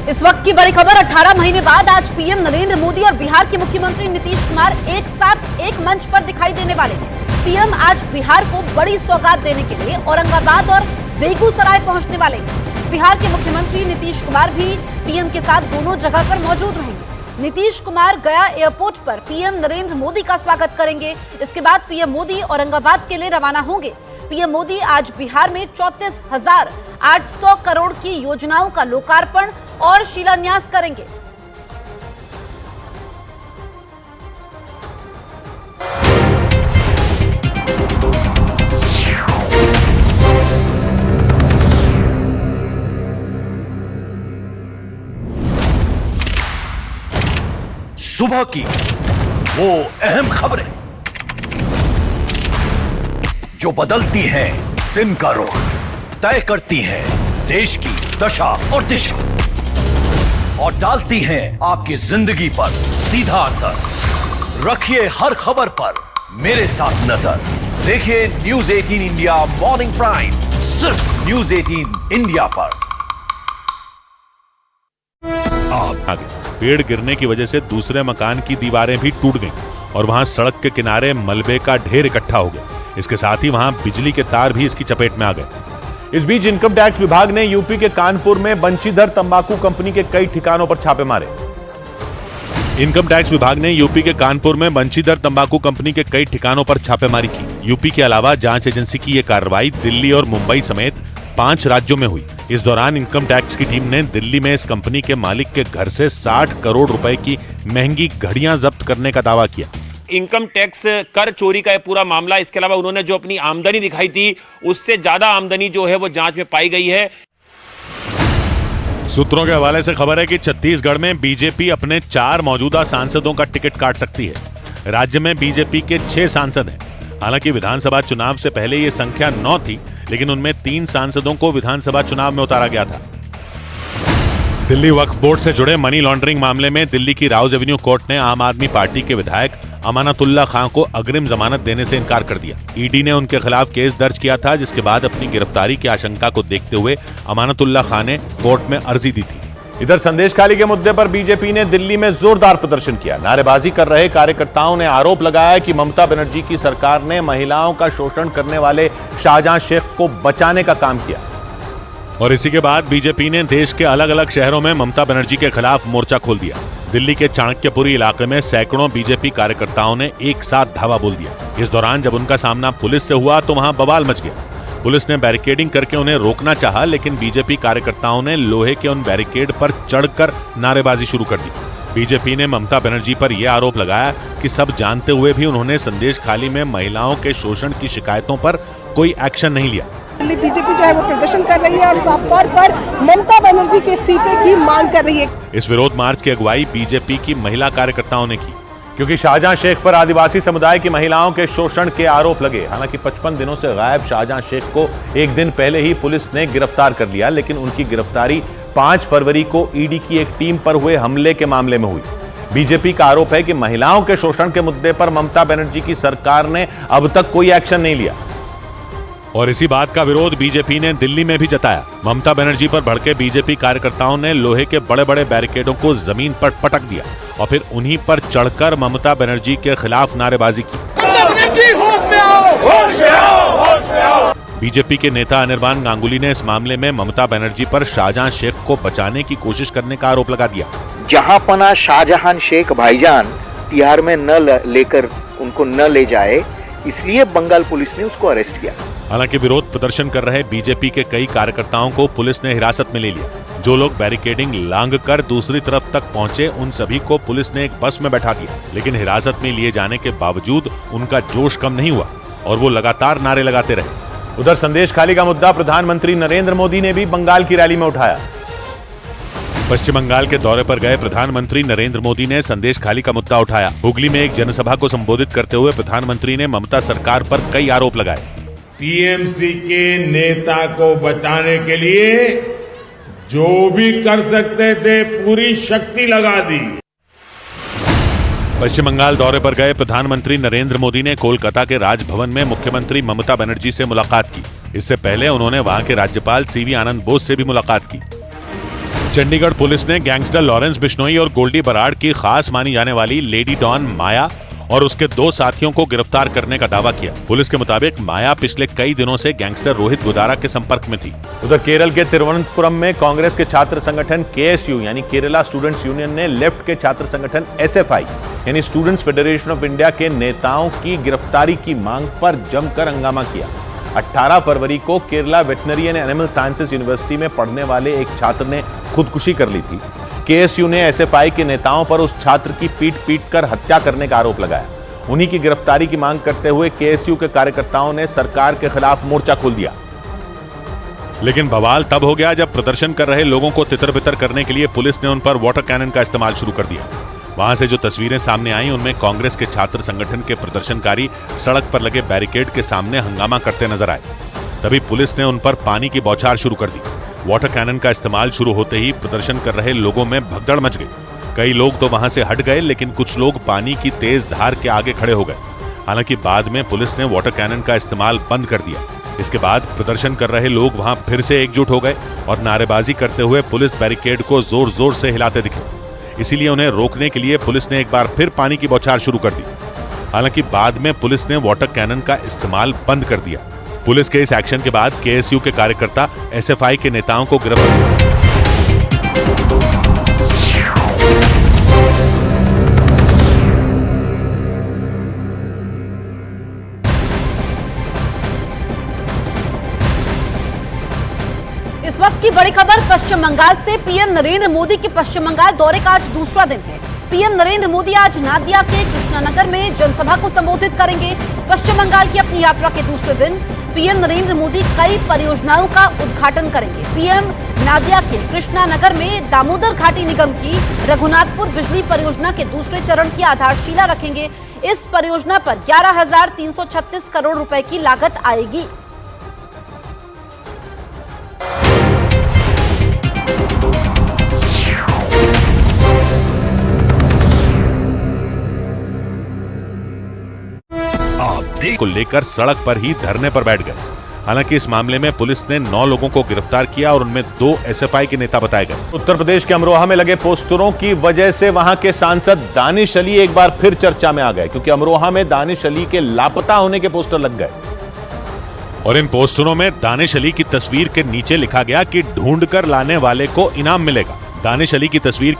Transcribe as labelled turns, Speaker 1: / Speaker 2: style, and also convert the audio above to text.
Speaker 1: इस वक्त की बड़ी खबर, 18 महीने बाद आज पीएम नरेंद्र मोदी और बिहार के मुख्यमंत्री नीतीश कुमार एक साथ एक मंच पर दिखाई देने वाले हैं। पीएम आज बिहार को बड़ी सौगात देने के लिए औरंगाबाद और बेगूसराय पहुंचने वाले हैं। बिहार के मुख्यमंत्री नीतीश कुमार भी पीएम के साथ दोनों जगह पर मौजूद रहेंगे। नीतीश कुमार गया एयरपोर्ट पर पीएम नरेंद्र मोदी का स्वागत करेंगे। इसके बाद पीएम मोदी औरंगाबाद के लिए रवाना होंगे। पीएम मोदी आज बिहार में 34,800 करोड़ की योजनाओं का लोकार्पण और शिलान्यास करेंगे।
Speaker 2: सुबह की वो अहम खबरें जो बदलती हैं दिन का रुख, तय करती हैं देश की दशा और दिशा और डालती हैं आपकी जिंदगी पर सीधा असर। रखिए हर खबर पर मेरे साथ नजर। देखिए न्यूज 18 इंडिया मॉर्निंग प्राइम, सिर्फ न्यूज 18 इंडिया पर।
Speaker 3: पेड़ गिरने की वजह से दूसरे मकान की दीवारें भी टूट गईं और वहां सड़क के किनारे मलबे का ढेर इकट्ठा हो गया। इसके साथ ही वहां बिजली के तार भी इसकी चपेट में आ गए।
Speaker 4: इस बीच इनकम टैक्स विभाग ने यूपी के कानपुर में बंशीधर तंबाकू कंपनी के कई ठिकानों पर छापे मारे।
Speaker 3: इनकम टैक्स विभाग ने यूपी के कानपुर में बंशीधर तंबाकू कंपनी के कई ठिकानों पर छापेमारी की। यूपी के अलावा जांच एजेंसी की यह कार्रवाई दिल्ली और मुंबई समेत 5 राज्यों में हुई। इस दौरान इनकम टैक्स की टीम ने दिल्ली में इस कंपनी के मालिक के घर से 60 करोड़ रुपए की महंगी घड़ियां जब्त करने का दावा किया।
Speaker 5: इनकम टैक्स कर चोरी का पूरा मामला, इसके अलावा उन्होंने जो अपनी आमदनी दिखाई थी उससे ज्यादा आमदनी जो है वो जांच में पाई गई है।
Speaker 3: सूत्रों के हवाले से खबर है कि छत्तीसगढ़ में बीजेपी अपने 4 मौजूदा सांसदों का टिकट काट सकती है। राज्य में बीजेपी के 6 सांसद हैं। हालांकि विधानसभा चुनाव से पहले ये संख्या 9 थी, लेकिन उनमें 3 सांसदों को विधानसभा चुनाव में उतारा गया था। दिल्ली वक्फ बोर्ड से जुड़े मनी लॉन्ड्रिंग मामले में दिल्ली की राउज एवेन्यू कोर्ट ने आम आदमी पार्टी के विधायक अमानतुल्लाह खान को अग्रिम जमानत देने से इनकार कर दिया। ईडी ने उनके खिलाफ केस दर्ज किया था, जिसके बाद अपनी गिरफ्तारी की आशंका को देखते हुए अमानतुल्लाह खान ने कोर्ट में अर्जी दी थी।
Speaker 4: इधर संदेशखाली के मुद्दे पर बीजेपी ने दिल्ली में जोरदार प्रदर्शन किया। नारेबाजी कर रहे कार्यकर्ताओं ने आरोप लगाया कि ममता बनर्जी की सरकार ने महिलाओं का शोषण करने वाले शाहजहां शेख को बचाने का काम किया।
Speaker 3: और इसी के बाद बीजेपी ने देश के अलग अलग शहरों में ममता बनर्जी के खिलाफ मोर्चा खोल दिया। दिल्ली के चाणक्यपुरी इलाके में सैकड़ों बीजेपी कार्यकर्ताओं ने एक साथ धावा बोल दिया। इस दौरान जब उनका सामना पुलिस से हुआ तो वहां बवाल मच गया। पुलिस ने बैरिकेडिंग करके उन्हें रोकना चाहा, लेकिन बीजेपी कार्यकर्ताओं ने लोहे के उन बैरिकेड पर चढ़कर नारेबाजी शुरू कर दी। बीजेपी ने ममता बनर्जी पर यह आरोप लगाया कि सब जानते हुए भी उन्होंने संदेशखाली में महिलाओं के शोषण की शिकायतों पर कोई एक्शन नहीं लिया।
Speaker 6: दिल्ली बीजेपी जो है वो प्रदर्शन कर रही है और साफ तौर पर ममता बनर्जी के इस्तीफे की मांग कर रही है।
Speaker 3: इस विरोध मार्च की अगुवाई बीजेपी की महिला कार्यकर्ताओं ने की,
Speaker 4: क्योंकि शाहजहां शेख पर आदिवासी समुदाय की महिलाओं के शोषण के आरोप लगे। हालांकि 55 दिनों से गायब शाहजहां शेख को एक दिन पहले ही पुलिस ने गिरफ्तार कर लिया, लेकिन उनकी गिरफ्तारी 5 फरवरी को ईडी की एक टीम पर हुए हमले के मामले में हुई। बीजेपी का आरोप है कि महिलाओं के शोषण के मुद्दे पर ममता बनर्जी की सरकार ने अब तक कोई एक्शन नहीं लिया।
Speaker 3: और इसी बात का विरोध बीजेपी ने दिल्ली में भी जताया। ममता बनर्जी पर भड़के बीजेपी कार्यकर्ताओं ने लोहे के बड़े बड़े बैरिकेडों को जमीन पर पटक दिया और फिर उन्हीं पर चढ़कर ममता बनर्जी के खिलाफ नारेबाजी की। बीजेपी के नेता अनिर्बान गांगुली ने इस मामले में ममता बनर्जी पर शाहजहां शेख को बचाने की कोशिश करने का आरोप लगा दिया।
Speaker 7: जहां पना शाहजहां शेख भाईजान तिहाड़ में उनको न ले जाए, इसलिए बंगाल पुलिस ने उसको अरेस्ट किया।
Speaker 3: हालांकि विरोध प्रदर्शन कर रहे बीजेपी के कई कार्यकर्ताओं को पुलिस ने हिरासत में ले लिया। जो लोग बैरिकेडिंग लांघकर दूसरी तरफ तक पहुंचे, उन सभी को पुलिस ने एक बस में बैठा दिया, लेकिन हिरासत में लिए जाने के बावजूद उनका जोश कम नहीं हुआ और वो लगातार नारे लगाते रहे।
Speaker 4: उधर संदेशखाली का मुद्दा प्रधानमंत्री नरेंद्र मोदी ने भी बंगाल की रैली में उठाया।
Speaker 3: पश्चिम बंगाल के दौरे पर गए प्रधानमंत्री नरेंद्र मोदी ने संदेशखाली का मुद्दा उठाया। हुगली में एक जनसभा को संबोधित करते हुए प्रधानमंत्री ने ममता सरकार पर कई आरोप लगाए।
Speaker 8: टीएमसी के नेता को बचाने के लिए जो भी कर सकते थे पूरी शक्ति लगा दी।
Speaker 3: पश्चिम बंगाल दौरे पर गए प्रधानमंत्री नरेंद्र मोदी ने कोलकाता के राजभवन में मुख्यमंत्री ममता बनर्जी से मुलाकात की। इससे पहले उन्होंने वहां के राज्यपाल सीवी आनंद बोस से भी मुलाकात की। चंडीगढ़ पुलिस ने गैंगस्टर लॉरेंस बिश्नोई और गोल्डी बराड़ की खास मानी जाने वाली लेडी डॉन माया और उसके 2 साथियों को गिरफ्तार करने का दावा किया। पुलिस के मुताबिक माया पिछले कई दिनों से गैंगस्टर रोहित गुदारा के संपर्क में थी।
Speaker 4: उधर केरल के तिरुवनंतपुरम में कांग्रेस के छात्र संगठन केएसयू यानी केरला स्टूडेंट्स यूनियन ने लेफ्ट के छात्र संगठन एसएफआई यानी स्टूडेंट्स फेडरेशन ऑफ इंडिया के नेताओं की गिरफ्तारी की मांग पर जमकर हंगामा किया। 18 फरवरी को Kerala veterinary and animal sciences university में पढ़ने वाले एक छात्र ने खुदकुशी कर ली थी। केएसयू ने एसएफआई के नेताओं पर उस छात्र की पीट कर हत्या करने का आरोप लगाया। उन्हीं की गिरफ्तारी की मांग करते हुए केएसयू के कार्यकर्ताओं ने सरकार के खिलाफ मोर्चा खोल दिया।
Speaker 3: लेकिन बवाल तब हो गया जब प्रदर्शन कर रहे लोगों को तितर-बितर करने के लिए पुलिस ने उन पर वाटर कैनन का इस्तेमाल शुरू कर दिया। वहां से जो तस्वीरें सामने आई उनमें कांग्रेस के छात्र संगठन के प्रदर्शनकारी सड़क पर लगे बैरिकेड के सामने हंगामा करते नजर आए। तभी पुलिस ने उन पर पानी की बौछार शुरू कर दी। वाटर कैनन का इस्तेमाल शुरू होते ही प्रदर्शन कर रहे लोगों में भगदड़ मच गई। कई लोग तो वहां से हट गए, लेकिन कुछ लोग पानी की तेज धार के आगे खड़े हो गए। हालांकि बाद में पुलिस ने वाटर कैनन का इस्तेमाल बंद कर दिया। इसके बाद प्रदर्शन कर रहे लोग वहां फिर से एकजुट हो गए और नारेबाजी करते हुए पुलिस बैरिकेड को जोर जोर से हिलाते दिखे। इसीलिए उन्हें रोकने के लिए पुलिस ने एक बार फिर पानी की बौछार शुरू कर दी। हालांकि बाद में पुलिस ने वाटर कैनन का इस्तेमाल बंद कर दिया। पुलिस के इस एक्शन के बाद केएसयू के कार्यकर्ता एसएफआई के नेताओं को गिरफ्तार।
Speaker 1: इस वक्त की बड़ी खबर पश्चिम बंगाल से। पीएम नरेंद्र मोदी के पश्चिम बंगाल दौरे का आज दूसरा दिन है। पीएम नरेंद्र मोदी आज नादिया के कृष्णानगर में जनसभा को संबोधित करेंगे। पश्चिम बंगाल की अपनी यात्रा के दूसरे दिन पीएम नरेंद्र मोदी कई परियोजनाओं का उद्घाटन करेंगे। पीएम नादिया के कृष्णानगर में दामोदर घाटी निगम की रघुनाथपुर बिजली परियोजना के दूसरे चरण की आधारशिला रखेंगे। इस परियोजना पर 11,336 करोड़ रुपए की लागत आएगी।
Speaker 3: को लेकर सड़क पर ही धरने पर बैठ गए। हालांकि इस मामले में पुलिस ने 9 लोगों को गिरफ्तार किया और उनमें 2 एसएफआई के नेता बताए गए।
Speaker 4: उत्तर प्रदेश के अमरोहा में लगे पोस्टरों की वजह से वहां के सांसद दानिश अली एक बार फिर चर्चा में आ गए, क्योंकि अमरोहा में दानिश अली के लापता होने के पोस्टर लग गए
Speaker 3: और इन पोस्टरों में दानिश अली की तस्वीर के नीचे लिखा गया कि ढूंढकर लाने वाले को इनाम मिलेगा। दानिश अली की तस्वीर